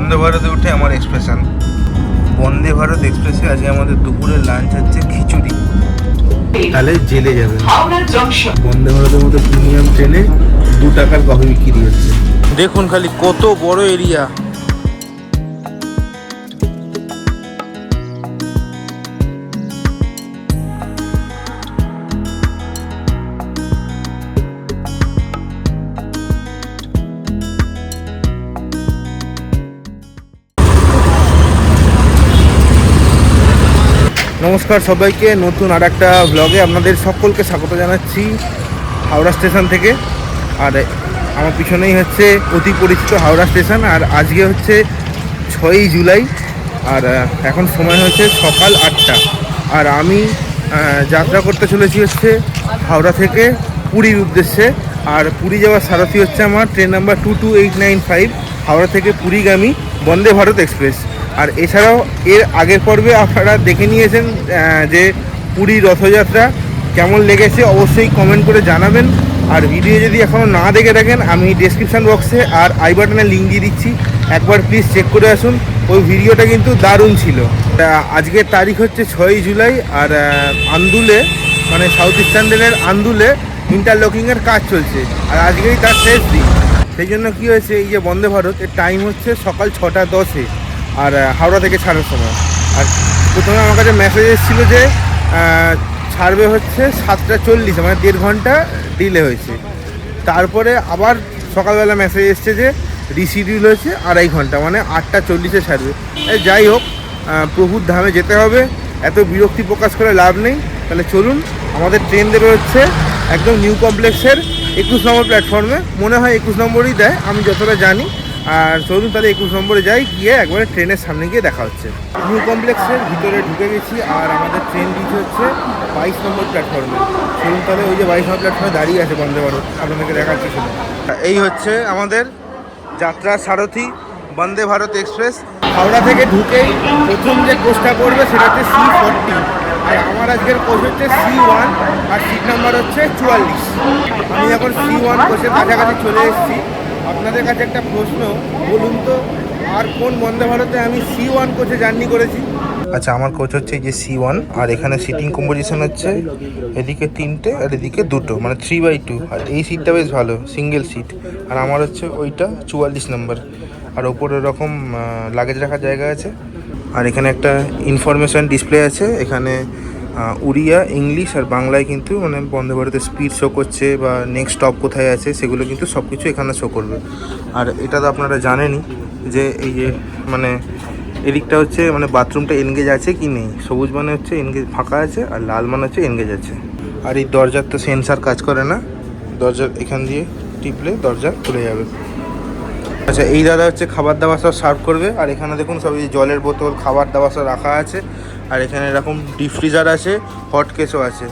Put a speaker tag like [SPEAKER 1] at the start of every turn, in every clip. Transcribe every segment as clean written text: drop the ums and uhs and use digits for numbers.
[SPEAKER 1] বন্দে ভারতে উঠে আমার এক্সপ্রেশন। বন্দে ভারত এক্সপ্রেসে আজকে আমাদের দুপুরের লাঞ্চ হচ্ছে খিচুড়ি, তাহলে জেলে যাবে। বন্দে ভারতের মতো প্রিমিয়াম ট্রেনে 2 টাকার কফি বিক্রি হচ্ছে। দেখুন খালি কত বড় এরিয়া। নমস্কার সবাইকে, নতুন আর একটা ব্লগে আপনাদের সকলকে স্বাগত জানাচ্ছি হাওড়া স্টেশন থেকে। আর আমার পিছনেই হচ্ছে অতি পরিচিত হাওড়া স্টেশন। আর আজকে হচ্ছে 6ই জুলাই, আর এখন সময় হচ্ছে সকাল 8টা। আর আমি যাত্রা করতে চলেছি হচ্ছে হাওড়া থেকে পুরীর উদ্দেশ্যে। আর পুরী যাওয়ার সারথি হচ্ছে আমার ট্রেন নাম্বার 22895, হাওড়া থেকে পুরীগামী বন্দে ভারত এক্সপ্রেস। আর এছাড়াও এর আগের পর্বে আপনারা দেখে নিয়েছেন যে পুরী রথযাত্রা কেমন লেগেছে, অবশ্যই কমেন্ট করে জানাবেন। আর ভিডিও যদি এখনও না দেখে থাকেন, আমি ডেসক্রিপশান বক্সে আর আই বাটনে লিঙ্ক দিয়ে দিচ্ছি, একবার প্লিজ চেক করে আসুন। ওই ভিডিওটা কিন্তু দারুণ ছিল। আজকের তারিখ হচ্ছে 6ই জুলাই। আর আন্দুলে, মানে সাউথ ইস্টার্ন রেলের আন্দুলে ইন্টারলকিংয়ের কাজ চলছে, আর আজকেই তার শেষ দিন। সেই জন্য কী হয়েছে, এই যে বন্দে ভারত এর টাইম হচ্ছে সকাল 6:10 আর হাওড়া থেকে ছাড়ার সময়। আর প্রথমে আমার কাছে মেসেজ এসেছিলো যে ছাড়বে হচ্ছে 7:40, মানে 1.5 ঘন্টা ডিলে হয়েছে। তারপরে আবার সকালবেলা মেসেজ এসছে যে রিশিডিউল হয়েছে 2.5 ঘন্টা, মানে 8:40 ছাড়বে। যাই হোক, প্রভুর ধামে যেতে হবে, এত বিরক্তি প্রকাশ করে লাভ নেই। তাহলে চলুন, আমাদের ট্রেন দেবে হচ্ছে একদম নিউ কমপ্লেক্সের 21 নম্বর প্ল্যাটফর্মে। মনে হয় 21 নম্বরই দেয়, আমি যতটা জানি। আর চলুন তাহলে 21 নম্বরে যাই, গিয়ে একবারে ট্রেনের সামনে গিয়ে দেখা হচ্ছে। নিউ কমপ্লেক্সের ভিতরে ঢুকে গেছি, আর আমাদের ট্রেন দিচ্ছে হচ্ছে 22 নম্বর প্ল্যাটফর্মে। চলুন তাহলে ওই যে 22 নম্বর প্ল্যাটফর্মে দাঁড়িয়ে আছে বন্দে ভারত, আপনাদেরকে দেখাচ্ছি। শুনুন, এই হচ্ছে আমাদের যাত্রার সারথি বন্দে ভারত এক্সপ্রেস। হাওড়া থেকে ঢুকেই প্রথম যে কোচটা পড়বে সেটা হচ্ছে C40। আর আমার আজকের কোচ হচ্ছে C1, আর সিট নাম্বার হচ্ছে 44। আমি এখন C1 কোচের কাছাকাছি চলে এসেছি। আপনাদের কাছে একটা প্রশ্ন, বলুন তো আর কোন বন্দে ভারতে আমি C1 কোচে জার্নি করেছি? আচ্ছা, আমার কোচ হচ্ছে এই যে C1, আর এখানে সিটিং কম্পোজিশন হচ্ছে এদিকে 3টে আর এদিকে 2টো, মানে 3/2। আর এই সিটটা বেশ ভালো, সিঙ্গেল সিট। আর আমার হচ্ছে ওইটা 44 নম্বর। আর ওপরে এরকম লাগেজ রাখার জায়গা আছে। আর এখানে একটা ইনফরমেশান ডিসপ্লে আছে। এখানে উড়িয়া, ইংলিশ আর বাংলায় কিন্তু মানে বন্দে ভারতের স্পিড শো করছে, বা নেক্সট স্টপ কোথায় আছে সেগুলো কিন্তু সব কিছু এখানে শো করবে। আর এটা তো আপনারা জানেনই যে এই যে মানে এদিকটা হচ্ছে মানে বাথরুমটা এনগেজ আছে কি নেই। সবুজ মানে হচ্ছে এনগেজ ফাঁকা আছে, আর লাল মানে হচ্ছে এনগেজ আছে। আর এই দরজার তো সেন্সার কাজ করে না, দরজার এখান দিয়ে টিপলে দরজা খুলে যাবে। আচ্ছা, এই দাদা হচ্ছে খাবার দাবার সব সার্ভ করবে। আর এখানে দেখুন সব এই জলের বোতল, খাবার দাবার সব রাখা আছে। আর এখানে এরকম ডিপ ফ্রিজার আছে, হট কেসও আছে।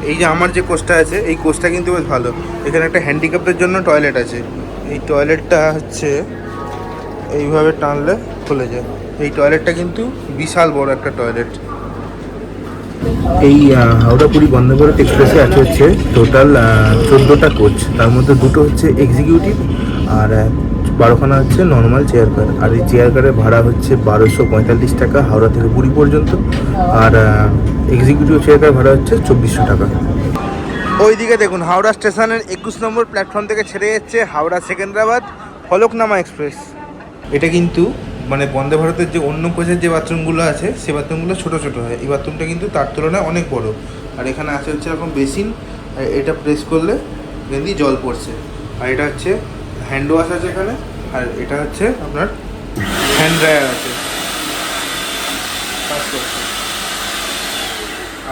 [SPEAKER 1] এই যে আমার যে কোচটা আছে, এই কোচটা কিন্তু বেশ ভালো। এখানে একটা হ্যান্ডিক্যাপের জন্য টয়লেট আছে। এই টয়লেটটা হচ্ছে এইভাবে টানলে খুলে যায়। এই টয়লেটটা কিন্তু বিশাল বড় একটা টয়লেট। এই হাওড়া পুরী বন্দে ভারত এক্সপ্রেসে আছে হচ্ছে টোটাল 14টা কোচ। তার মধ্যে 2টো হচ্ছে এক্সিকিউটিভ, আর 12খানা হচ্ছে নর্মাল চেয়ার কার। আর এই চেয়ার কারের ভাড়া হচ্ছে 1245 টাকা হাওড়া থেকে পুরী পর্যন্ত। আর এক্সিকিউটিভ চেয়ার কার ভাড়া হচ্ছে 2400 টাকা। ওইদিকে দেখুন, হাওড়া স্টেশনের 21 নম্বর প্ল্যাটফর্ম থেকে ছেড়ে যাচ্ছে হাওড়া সেকেন্দ্রাবাদ ফলকনামা এক্সপ্রেস। এটা কিন্তু মানে বন্দে ভারতের যে অন্য কোচের যে বাথরুমগুলো আছে, সে বাথরুমগুলো ছোটো ছোটো হয়। এই বাথরুমটা কিন্তু তার তুলনায় অনেক বড়। আর এখানে আছে হচ্ছে এরকম বেসিন, এটা প্রেস করলে এখান দিয়ে জল পড়ছে। আর এটা হচ্ছে হ্যান্ড ওয়াশ আছে এখানে। আর এটা হচ্ছে আপনার হ্যান্ড ড্রায়ার আছে।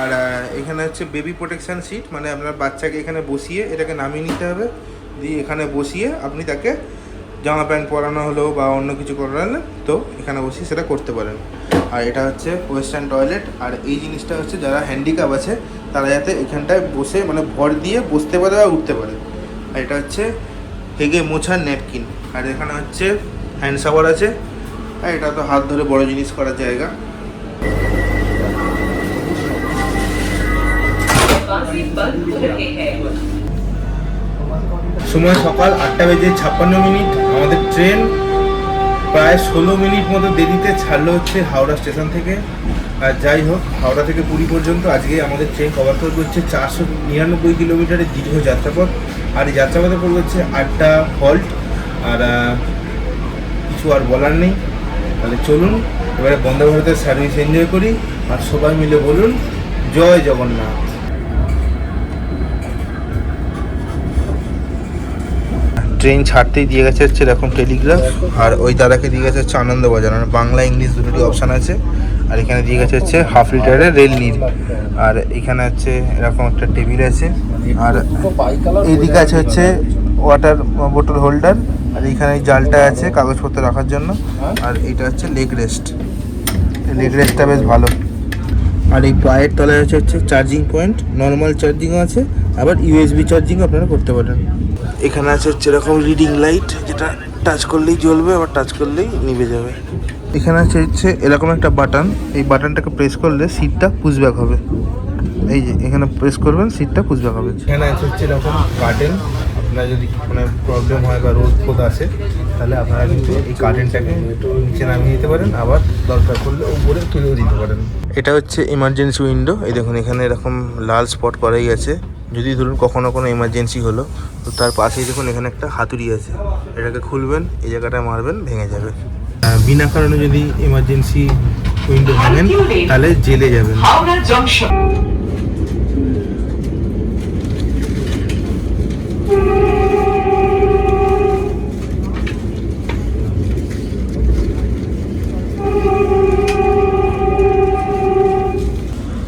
[SPEAKER 1] আর এখানে হচ্ছে বেবি প্রোটেকশান সিট, মানে আপনার বাচ্চাকে এখানে বসিয়ে এটাকে নামিয়ে নিতে হবে, দিয়ে এখানে বসিয়ে আপনি তাকে জামা প্যান্ট পরানো হলো বা অন্য কিছু করালে তো এখানে বসিয়ে সেটা করতে পারেন। আর এটা হচ্ছে ওয়েস্টার্ন টয়লেট। আর এই জিনিসটা হচ্ছে যারা হ্যান্ডিক্যাপ আছে তারা যাতে এখানটায় বসে মানে ভর দিয়ে বসতে পারে বা উঠতে পারে। আর এটা হচ্ছে হেগে মোছার ন্যাপকিন। আর এখানে হচ্ছে হ্যান্ড শাওয়ার আছে। আর এটা তো হাত ধরে বড় জিনিস করার জায়গা। সময় সকাল 8:56। আমাদের ট্রেন প্রায় 16 মিনিট মতো দেরিতে ছাড়লো হচ্ছে হাওড়া স্টেশন থেকে। আর যাই হোক, হাওড়া থেকে পুরী পর্যন্ত আজকে আমাদের ট্রেন কভার করবে হচ্ছে 499 কিলোমিটারের দীর্ঘ যাত্রাপথ। আর এই যাত্রাপথে পড়বে হচ্ছে 8টা হল্ট। আর কিছু আর বলার নেই। তাহলে চলুন এবারে বন্দে ভারতের সার্ভিস এনজয় করি আর সবাই মিলে বলুন জয় জগন্নাথ। ট্রেন ছাড়তেই দিয়ে গেছে হচ্ছে এরকম টেলিগ্রাফ, আর ওই দাদাকে দিয়ে গেছে হচ্ছে আনন্দবাজার, মানে বাংলা ইংলিশ দুটোরই অপশান আছে। আর এখানে দিয়ে গেছে হচ্ছে হাফ লিটারের রেল নীল। আর এখানে হচ্ছে এরকম একটা টেবিল আছে, আর এইদিকে আছে হচ্ছে ওয়াটার বোতল হোল্ডার, আর এইখানে জালটা আছে কাগজপত্র রাখার জন্য। আর এইটা হচ্ছে লেগ রেস্ট, লেগ রেস্টটা বেশ ভালো। আর এই পায়ের তলায় হচ্ছে চার্জিং পয়েন্ট, নর্মাল চার্জিংও আছে, আবার ইউএসবি চার্জিংও আপনারা করতে পারেন। এখানে আছে হচ্ছে এরকম রিডিং লাইট, যেটা টাচ করলেই জ্বলবে আবার টাচ করলেই নিভে যাবে। এখানে আছে হচ্ছে এরকম একটা বাটন, এই বাটনটাকে প্রেস করলে সিটটা পুশব্যাক হবে। এই যে এখানে প্রেস করবেন, সিটটা পুশব্যাক হবে। এখানে আছে হচ্ছে এরকম কার্টেন, আপনার যদি কোনো প্রবলেম হয় বা রোদ ফোদ আসে তাহলে আপনারা কিন্তু এই কার্টেনটাকে একটু নিচে নামিয়ে দিতে পারেন, আবার দরকার করলে উপরে তুলেও দিতে পারেন। এটা হচ্ছে ইমার্জেন্সি উইন্ডো। এই দেখুন এখানে এরকম লাল স্পট করাই আছে, যদি ধরুন কখনো কোনো এমার্জেন্সি হলো তো তার পাশেই দেখুন এখানে একটা হাতুড়ি আছে, এটাকে খুলবেন, এই জায়গাটা মারবেন, ভেঙে যাবে। বিনা কারণে যদি এমার্জেন্সি উইন্ডো ভাঙেন তাহলে জেলে যাবেন।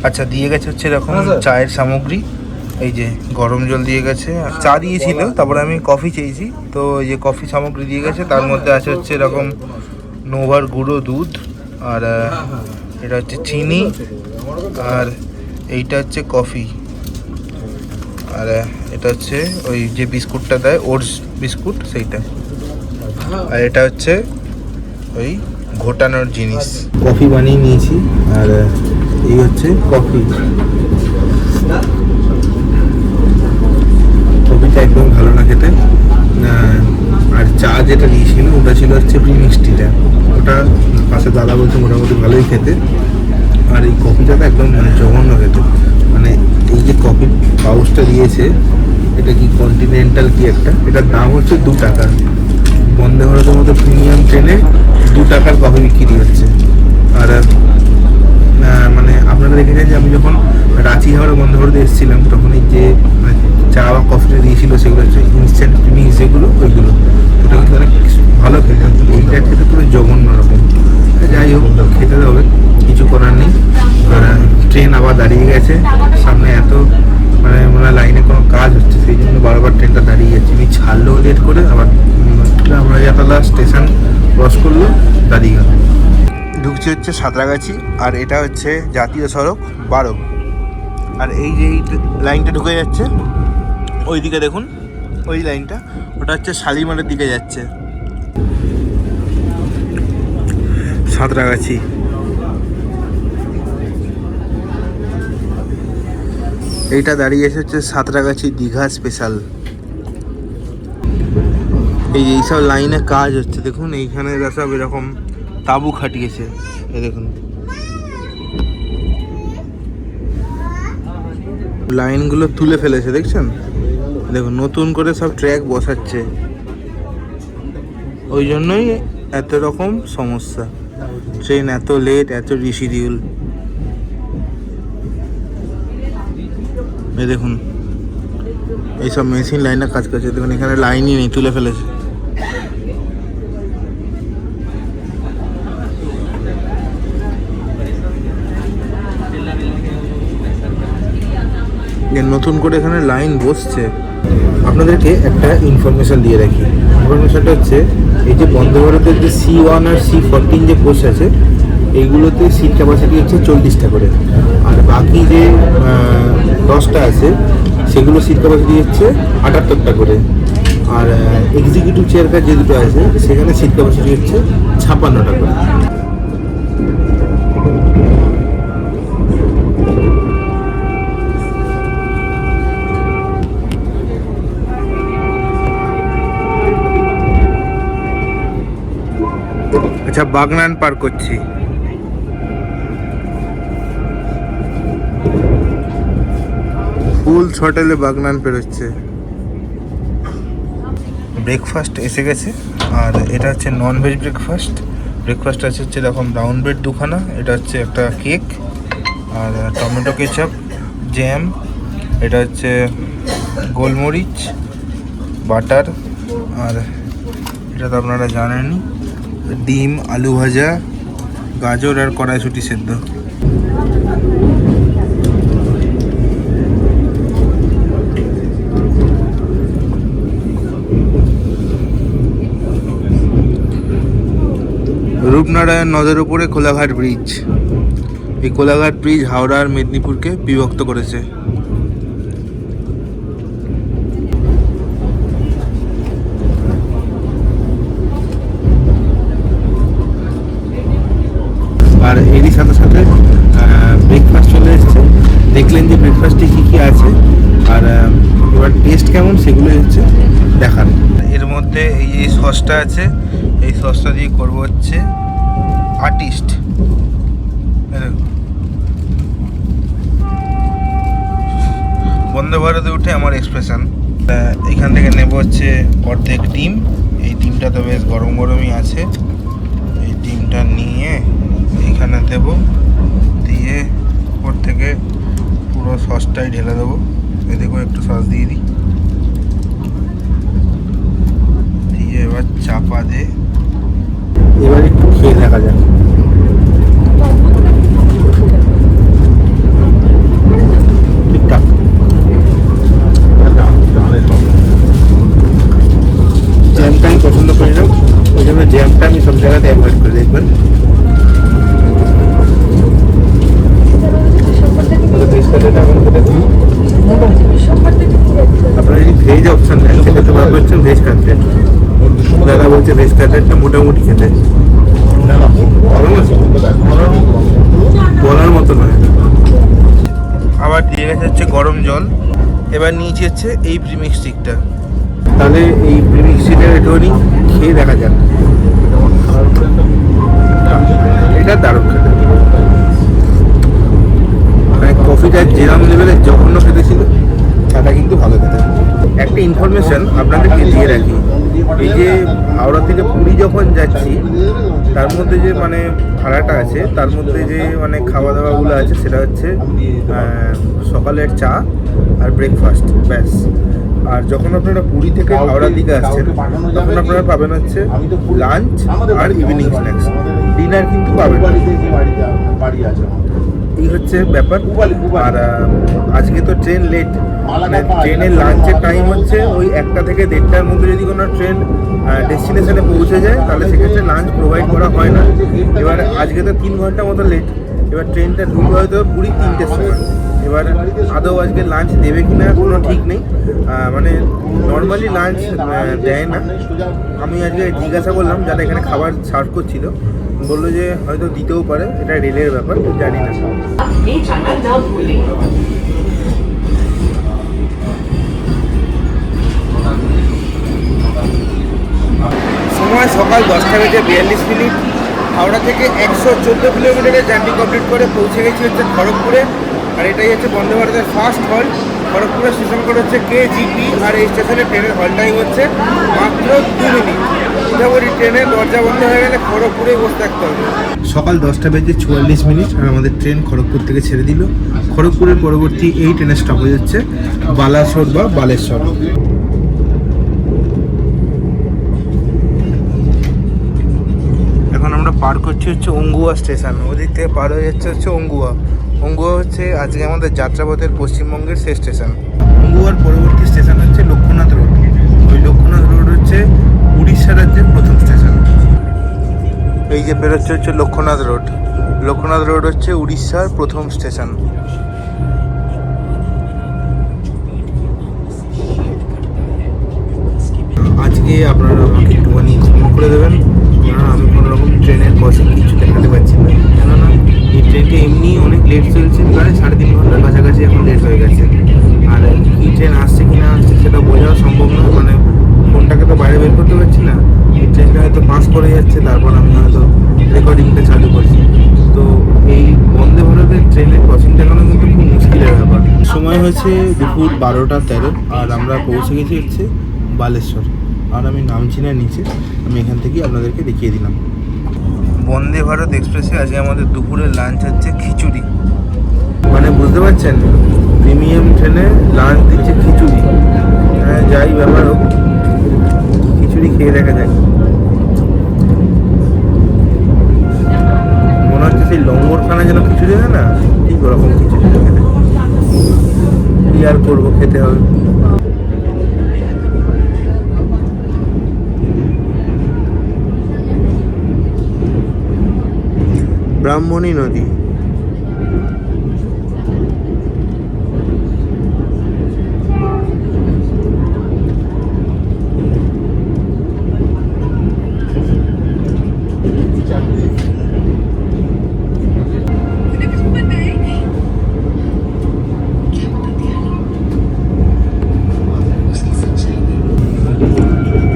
[SPEAKER 1] আচ্ছা, দিয়ে গেছে হচ্ছে এরকম চায়ের সামগ্রী, এই যে গরম জল দিয়ে গেছে, চা দিয়েছিল, তারপরে আমি কফি চেয়েছি, তো এই যে কফি সামগ্রী দিয়ে গেছে। তার মধ্যে আছে হচ্ছে এরকম নোভার গুঁড়ো দুধ, আর এটা হচ্ছে চিনি, আর এইটা হচ্ছে কফি, আর এটা হচ্ছে ওই যে বিস্কুটটা দেয় ওটস বিস্কুট সেইটা, আর এটা হচ্ছে ওই ঘোটানোর জিনিস। কফি বানিয়ে নিয়েছি, আর এই হচ্ছে কফি। কফিটা একদম ভালো না খেতে। আর চা যেটা দিয়েছিল ওটা ছিল হচ্ছে প্রিমিক্স টিটা, ওটা পাশে দাদা বলছে মোটামুটি ভালোই খেতে। আর এই কফিটা তো একদম মানে জঘন্য খেতে, মানে এই যে কফির পাউচটা দিয়েছে এটা কি কন্টিনেন্টাল কি একটা, এটার দাম হচ্ছে 2 টাকা। বন্দে ভারতের মতো প্রিমিয়াম ট্রেনে 2 টাকার কফি বিক্রি হচ্ছে। আর মানে আপনারা দেখেছেন যে আমি যখন রাঁচি হাওড়া বন্দে ভারতে এসেছিলাম তখন এই যে চা বা কফিটা দিয়েছিল সেগুলো হচ্ছে ইনস্ট্যান্ট প্রিমিক্স, যেগুলো ওইগুলো ওটা কিন্তু অনেক ভালো খেতে, এইটা খেতে পুরো জঘন্য রকম। যাই হোক, খেতে হবে, কিছু করার নেই। ট্রেন আবার দাঁড়িয়ে গেছে, সামনে এত মানে লাইনে কোনো কাজ হচ্ছে, সেই জন্য বারবার ট্রেনটা দাঁড়িয়ে যাচ্ছে। আমি ছাড়লেও লেট করে, আবার আমরা যাতলা স্টেশন ক্রস করলো দাঁড়িয়ে গেল। ঢুকছে হচ্ছে সাঁতরাগাছি, আর এটা হচ্ছে জাতীয় সড়ক 12। আর এই যে এই লাইনটা ঢুকে যাচ্ছে ওই দিকে দেখুন, ওই লাইনটা ওটা হচ্ছে শালিমারের দিকে যাচ্ছে। সাঁতরাগাছি এইটা দাঁড়িয়ে হচ্ছে সাঁতরাগাছি দীঘা স্পেশাল। এইসব লাইনে কাজ হচ্ছে, দেখুন এইখানে সব এরকম তাঁবু খাটিয়েছে, এই দেখুন লাইনগুলো তুলে ফেলেছে, দেখছেন, দেখুন নতুন করে সব ট্র্যাক বসাচ্ছে, ওই জন্যই এত রকম সমস্যা, ট্রেন এত লেট, এত রিশিডিউল। এই দেখুন এইসব মেশিন লাইনে কাজ করছে, দেখুন এখানে লাইনই নেই, তুলে ফেলেছে। নতুন করে এখানে লাইন বসছে। আপনাদেরকে একটা ইনফরমেশান দিয়ে রাখি, ইনফরমেশানটা হচ্ছে এই যে বন্দে ভারতের যে C1 আর C14 যে কোচ আছে এইগুলোতে সিট ক্যাপাসিটি হচ্ছে 40টা করে, আর বাকি যে 10টা আছে সেগুলো সিট ক্যাপাসিটি হচ্ছে 78টা করে। আর এক্সিকিউটিভ চেয়ার কার যে দুটো আছে সেখানে সিট ক্যাপাসিটি হচ্ছে 56টা করে। আচ্ছা, বাগনান পার করছি। ফুল থ্রটেলে বাগনান পেরোচ্ছে। ব্রেকফাস্ট এসে গেছে, আর এটা হচ্ছে নন ভেজ ব্রেকফাস্ট। ব্রেকফাস্ট আছে হচ্ছে এরকম ব্রাউন ব্রেড দুখানা, এটা হচ্ছে একটা কেক, আর টমেটো কেচাপ, জ্যাম, এটা হচ্ছে গোলমরিচ, বাটার, আর এটা তো আপনারা জানেনই, ডিম, আলু ভাজা, গাজর আর কড়াইশুঁটি সেদ্ধ। রূপনারায়ণ নদের উপরে কোলাঘাট ব্রিজ। এই কোলাঘাট ব্রিজ হাওড়া আর মেদিনীপুরকে বিভক্ত করেছে। আর এরই সাথে সাথে ব্রেকফাস্ট চলে এসছে। দেখলেন যে ব্রেকফাস্টে কী কী আছে, আর এবার টেস্ট কেমন সেগুলো হচ্ছে দেখার। এর মধ্যে এই যে সসটা আছে, এই সসটা দিয়ে করবো হচ্ছে আর্টিস্ট। বন্দে ভারতে উঠে আমার এক্সপ্রেশন। এখান থেকে নেব হচ্ছে অর্ধেক ডিম। এই ডিমটা তো বেশ গরম গরমই আছে। এই ডিমটা নিয়ে এইখানে দেব, দিয়ে ওর থেকে পুরো সসটাই ঢেলে দেবো। এদিকেও একটু সস দিয়ে দিই, দিয়ে এবার চাপা দিয়ে এবার একটু খেয়ে দেখা যাক। ঠিকঠাক। জ্যামটা আমি পছন্দ করি না, ওই জন্য জ্যামটা আমি সব জায়গাতে অ্যাভয়েড করে দেখবেন। আপনারা যদি ভেজ অপশন নেন সেক্ষেত্রে ভালো হচ্ছে ভেজ কাটলেট। দাদা বলছে ভেজ কাটলেটটা মোটামুটি খেতে, বলার মতো নয়। আবার দিয়ে গেছে হচ্ছে গরম জল। এবার নিয়েছি হচ্ছে এই প্রিমিক্স স্টিকটা। তাহলে এই প্রিমিক্স স্টিকটা একটুখানি খেয়ে দেখা যাক। এটা দারুণ খেতে, মানে কফিটা যেরকম লেভেলের জঘন্য খেতে ছিল সেটা কিন্তু ভালো খেতে। একটা ইনফরমেশন আপনাদেরকে দিয়ে রাখি, এই যে হাওড়া থেকে পুরী যখন যাচ্ছি তার মধ্যে যে মানে ভাড়াটা আছে, তার মধ্যে যে মানে খাওয়া দাওয়াগুলো আছে সেটা হচ্ছে সকালের চা আর ব্রেকফাস্ট, ব্যাস। আর যখন আপনারা পুরী থেকে হাওড়ার দিকে আসছেন তখন আপনারা পাবেন হচ্ছে লাঞ্চ আর ইভিনিং স্ন্যাক্স, ডিনার কিন্তু পাবেন না। এই হচ্ছে ব্যাপার। আর আজকে তো ট্রেন লেট, মানে ট্রেনের লাঞ্চের টাইম হচ্ছে ওই 1টা থেকে 1:30টার মধ্যে। যদি কোনো ট্রেন ডেস্টিনেশনে পৌঁছে যায় তাহলে সেক্ষেত্রে লাঞ্চ প্রোভাইড করা হয় না। এবার আজকে তো 3 ঘন্টা মতো লেট। এবার ট্রেনটা ঢুকবে হয়তো পুরী 3টের সময়। এবার আদৌ আজকে লাঞ্চ দেবে কি না কোনো ঠিক নেই, মানে নর্মালি লাঞ্চ দেয় না। আমি আজকে জিজ্ঞাসা করলাম যারা এখানে খাবার সার্ভ করছিল, বললো যে হয়তো দিতেও পারে, এটা রেলের ব্যাপার, জানি না। সময় সকাল 10:42। হাওড়া থেকে 114 কিলোমিটারের জার্নি কমপ্লিট করে পৌঁছে গেছি হচ্ছে খড়গপুরে। আর এটাই হচ্ছে বন্দে ভারতের ফার্স্ট হল। খড়গপুরের স্টেশন কোড হচ্ছে KGP, আর এই স্টেশনে ট্রেনের হল টাইম হচ্ছে মাত্র 2 মিনিট। মোটামুটি ট্রেনের দরজা বন্ধ হয়ে গেলে খড়গপুরেই বসে থাকতে হবে। সকাল 10:44 আর আমাদের ট্রেন খড়গপুর থেকে ছেড়ে দিল। খড়গপুরের পরবর্তী এই ট্রেনের স্টপেজ হচ্ছে বালাসোর বা বালেশ্বর। এখন আমরা পার করছি হচ্ছে অঙ্গুয়া স্টেশন। ওদিক থেকে পার হয়ে যাচ্ছে হচ্ছে অঙ্গুয়া। অঙ্গুয়া হচ্ছে আজকে আমাদের যাত্রাপথের পশ্চিমবঙ্গের শেষ স্টেশন। অঙ্গুয়ার পরবর্তী স্টেশন হচ্ছে লক্ষ্মীনাথ রোড। ওই লক্ষ্মীনাথ রোড হচ্ছে উড়িষ্যা রাজ্যের প্রথম স্টেশন। এই যে বেরোচ্ছে হচ্ছে লক্ষ্মীনাথ রোড। লক্ষ্মীনাথ রোড হচ্ছে উড়িষ্যার প্রথম স্টেশন। আজকে আপনারা আমাকে একটুখানি ক্ষমা করে দেবেন, কারণ আমি কোনোরকম ট্রেনের ক্রসিং কিছু দেখাতে পারছি না। কেননা এই ট্রেনটি এমনি অনেক লেট চলছে, প্রায় 3.5 ঘন্টার কাছাকাছি এখন লেট হয়ে গেছে। আর কি ট্রেন আসছে কি না আসছে সেটা বোঝাও সম্ভব নয়, মানে ফোনটাকে তো বাইরে বের করতে পারছি না। ট্রেনটা হয়তো পাস করে যাচ্ছে, তারপর আমি হয়তো রেকর্ডিংটা চালু করছি। তো এই বন্দে ভারতের ট্রেনের ক্রসিং দেখানো কিন্তু খুব মুশকিলের ব্যাপার। সময় হয়েছে দুপুর 12টা 13, আর আমরা পৌঁছে গেছি হচ্ছে বালেশ্বর। আর আমি নামছি না নিচে, আমি এখান থেকেই আপনাদেরকে দেখিয়ে দিলাম। বন্দে ভারত এক্সপ্রেসে আজকে আমাদের দুপুরের লাঞ্চ হচ্ছে খিচুড়ি। মানে বুঝতে পারছেন, প্রিমিয়াম ট্রেনে লাঞ্চ দিচ্ছে খিচুড়ি। হ্যাঁ, যাই ব্যাপার হোক, খিচুড়ি খেয়ে দেখা যায়। মনে হচ্ছে সেই লঙ্গরখানা যেন খিচুড়ি হয় না, ঠিক ওরকম খিচুড়ি খেতে। কি আর করবো, খেতে হবে। ব্রাহ্মণী নদী।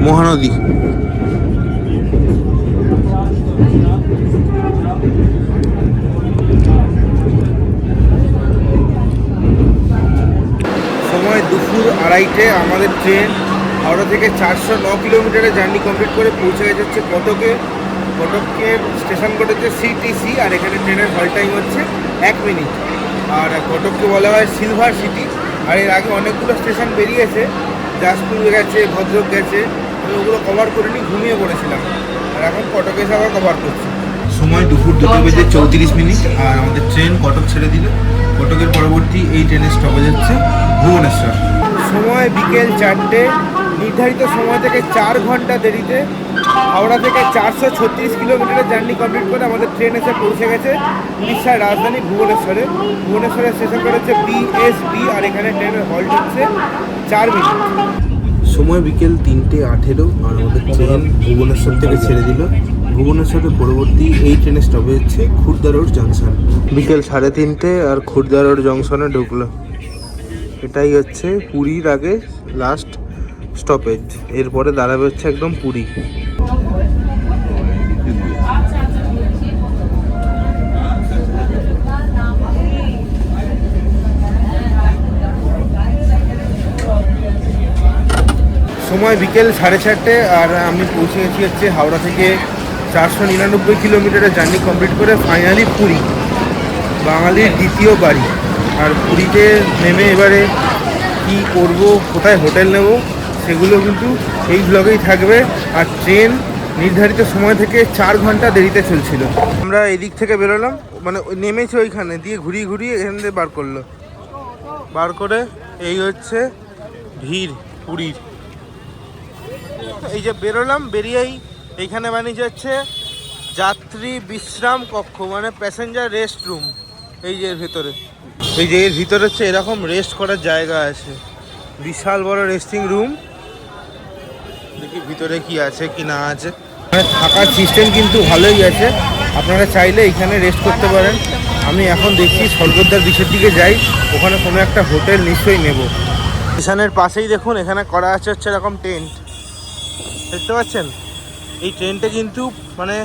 [SPEAKER 1] মহানদী। সময় দুপুর 2:30, আমাদের ট্রেন হাওড়া থেকে 409 কিলোমিটারের জার্নি কমপ্লিট করে পৌঁছে গেছে হচ্ছে কটকে। কটকের স্টেশন কোড হচ্ছে সিটিসি, আর এখানে ট্রেনের হল টাইম হচ্ছে 1 মিনিট। আর কটককে বলা হয় সিলভার সিটি। আর এর আগে অনেকগুলো স্টেশন বেরিয়েছে, জাসপুর গেছে, ভদ্রক গেছে, আমি ওগুলো কভার করে নিয়ে ঘুমিয়ে পড়েছিলাম। আর এখন কটকে এসে আবার কভার করছি। সময় দুপুর 2:34, আর আমাদের ট্রেন কটক ছেড়ে দিল। কটকের পরবর্তী এই ট্রেনের স্টপেজ হচ্ছে ভুবনেশ্বর। সময় বিকেল 4টে। নির্ধারিত সময় থেকে 4 ঘন্টা দেরিতে হাওড়া থেকে 436 কিলোমিটারের জার্নি কমপ্লিট করে আমাদের ট্রেন এসে পৌঁছে গেছে উড়িষ্যার রাজধানী ভুবনেশ্বরে। ভুবনেশ্বরের স্টেশন কোড হচ্ছে BSB, আর এখানে ট্রেনের হল্ট হচ্ছে 4 মিনিট। সময় বিকেল 3:18, আর আমাদের ট্রেন ভুবনেশ্বর থেকে ছেড়ে দিল। ভুবনেশ্বরের পরবর্তী এই ট্রেনের স্টপেজ হচ্ছে খুর্দা রোড জংশন। বিকেল 3:30, আর খুর্দা রোড জংশনে ঢুকলো। এটাই হচ্ছে পুরীর আগে লাস্ট স্টপেজ, এরপরে দাঁড়াবে হচ্ছে একদম পুরী। সময় বিকেল 4:30, আর আমি পৌঁছে গেছি হচ্ছে হাওড়া থেকে 499 কিলোমিটারের জার্নি কমপ্লিট করে ফাইনালি পুরী, বাঙালির দ্বিতীয় বাড়ি। আর পুরীতে নেমে এবারে কি করব, কোথায় হোটেল নেব, সেগুলো কিন্তু এই ব্লগেই থাকবে। আর ট্রেন নির্ধারিত সময় থেকে 4 ঘন্টা দেরিতে চলছিল। আমরা এদিক থেকে বেরোলাম, মানে নেমেছে ওইখানে দিয়ে ঘুরিয়ে ঘুরিয়ে এখান থেকে বার করে এই হচ্ছে ভিড় পুরীর। এই যে বেরোলাম, বেরিয়েই এইখানে বানিয়ে যাচ্ছে যাত্রী বিশ্রাম কক্ষ, মানে প্যাসেঞ্জার রেস্ট রুম। এই যে এর ভিতরে, এই যে এর ভিতরে হচ্ছে এরকম রেস্ট করার জায়গা আছে, বিশাল বড় রেস্টিং রুম। দেখি ভিতরে কি আছে কি না আছে। মানে থাকার সিস্টেম কিন্তু ভালোই আছে, আপনারা চাইলে এখানে রেস্ট করতে পারেন। আমি এখন দেখছি স্বর্গদ্বার বিচের দিকে যাই, ওখানে কোনো একটা হোটেল নিশ্চয়ই নেব। স্টেশনের পাশেই দেখুন এখানে করা আছে হচ্ছে এরকম টেন্ট, দেখতে পাচ্ছেন। এই টেন্টে কিন্তু মানে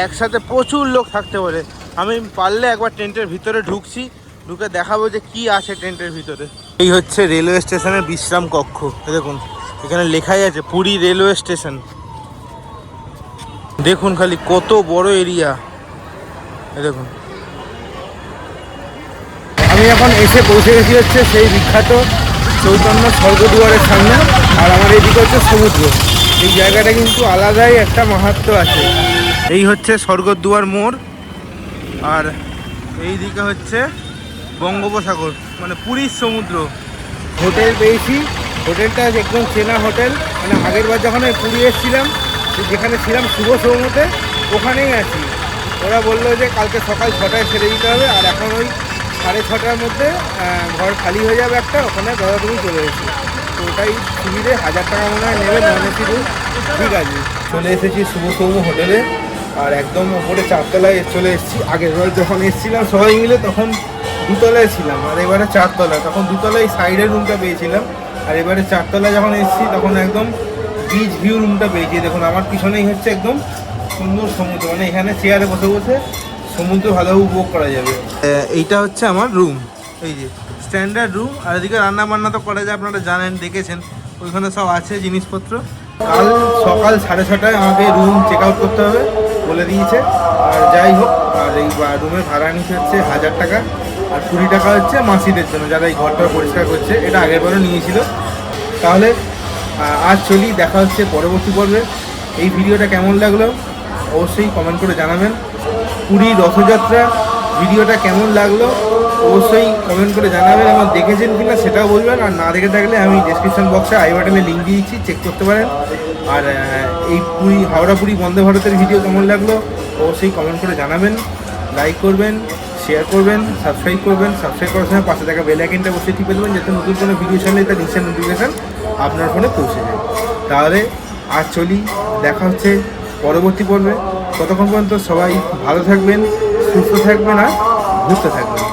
[SPEAKER 1] একসাথে প্রচুর লোক থাকতে পারে। আমি পারলে একবার টেন্টের ভিতরে ঢুকছি, ঢুকে দেখাবো যে কি আছে টেন্টের ভিতরে। এই হচ্ছে রেলওয়ে স্টেশনের বিশ্রাম কক্ষ। দেখুন এখানে লেখাই আছে পুরী রেলওয়ে স্টেশন। দেখুন খালি কত বড় এরিয়া, দেখুন। আমি এখন এসে পৌঁছে গেছি হচ্ছে সেই বিখ্যাত চৈতন্য স্বর্গদুয়ারের সামনে। আর আমার এদিকে হচ্ছে সমুদ্র। এই জায়গাটা কিন্তু আলাদাই একটা মাহাত্ম্য আছে। এই হচ্ছে স্বর্গদুয়ার মোড়, আর এই দিকে হচ্ছে বঙ্গোপসাগর, মানে পুরীর সমুদ্র। হোটেল পেয়েছি, হোটেলটা একদম চেনা হোটেল। মানে আগের বার যখন আমি পুরী এসেছিলাম, যেখানে ছিলাম শুভ সৌমতে, ওখানেই আছি। ওরা বললো যে কালকে সকাল 6টায় ছেড়ে দিতে হবে, আর এখন ওই 6:30টার মধ্যে ঘর খালি হয়ে যাবে একটা, ওখানে তুমি চলে এসেছি। তো ওটাই সুবিধে, 1000 টাকা মনে হয় নেবে নন এসি রুম। ঠিক আছে, চলে এসেছি শুভ সৌম হোটেলে, আর একদম ওপরে 4তলায় চলে এসেছি। আগের বার যখন এসেছিলাম সবাই মিলে তখন 2তলায় ছিলাম, আর এবারে 4তলায়। তখন 2তলায় সাইডের রুমটা পেয়েছিলাম, আর এবারে 4তলায় যখন এসেছি তখন একদম বিচ ভিউ রুমটা পেয়েছি। দেখুন আমার পিছনেই হচ্ছে একদম সুন্দর সমুদ্র, মানে এখানে চেয়ারে বসে বসে সমুদ্র ভালোভাবে উপভোগ করা যাবে। এইটা হচ্ছে আমার রুম, এই যে স্ট্যান্ডার্ড রুম। আর এদিকে রান্না বান্না তো করা যায়, আপনারা জানেন, দেখেছেন, ওইখানে সব আছে জিনিসপত্র। কাল সকাল 6:30টায় আমাকে রুম চেক আউট করতে হবে বলে দিয়েছে। আর যাই হোক, আর এই রুমের ভাড়া নিতে হচ্ছে 1000 টাকা, আর 20 টাকা হচ্ছে মাসিদের জন্য যারা এই ঘরটা পরিষ্কার করছে, এটা আগের বারও নিয়েছিল। তাহলে আজ চলি, দেখা হচ্ছে পরবর্তী পর্বে। এই ভিডিওটা কেমন লাগলো অবশ্যই কমেন্ট করে জানাবেন। পুরী রথযাত্রা ভিডিওটা কেমন লাগলো অবশ্যই কমেন্ট করে জানাবেন, এবং দেখেছেন কিনা সেটাও বলবেন। আর না দেখে থাকলে আমি ডেসক্রিপশন বক্সে আই বাটনে লিঙ্ক দিয়েছি, চেক করতে পারেন। আর এই হাওড়া পুরী বন্দে ভারতের ভিডিও কেমন লাগলো অবশ্যই কমেন্ট করে জানাবেন। লাইক করবেন, শেয়ার করবেন, সাবস্ক্রাইব করবেন। সাবস্ক্রাইব করার সময় পাশে থাকা বেল আইকনটা অবশ্যই টিপে দেবেন, যাতে নতুন কোনো ভিডিও ছাড়লে তার ইনস্ট্যান্ট নোটিফিকেশান আপনার ফোনে পৌঁছে যায়। তাহলে আজ চলি, দেখা হচ্ছে পরবর্তী পর্বে। ততক্ষণ পর্যন্ত সবাই ভালো থাকবেন, সুস্থ থাকবেন আর ঘুরতে থাকবেন।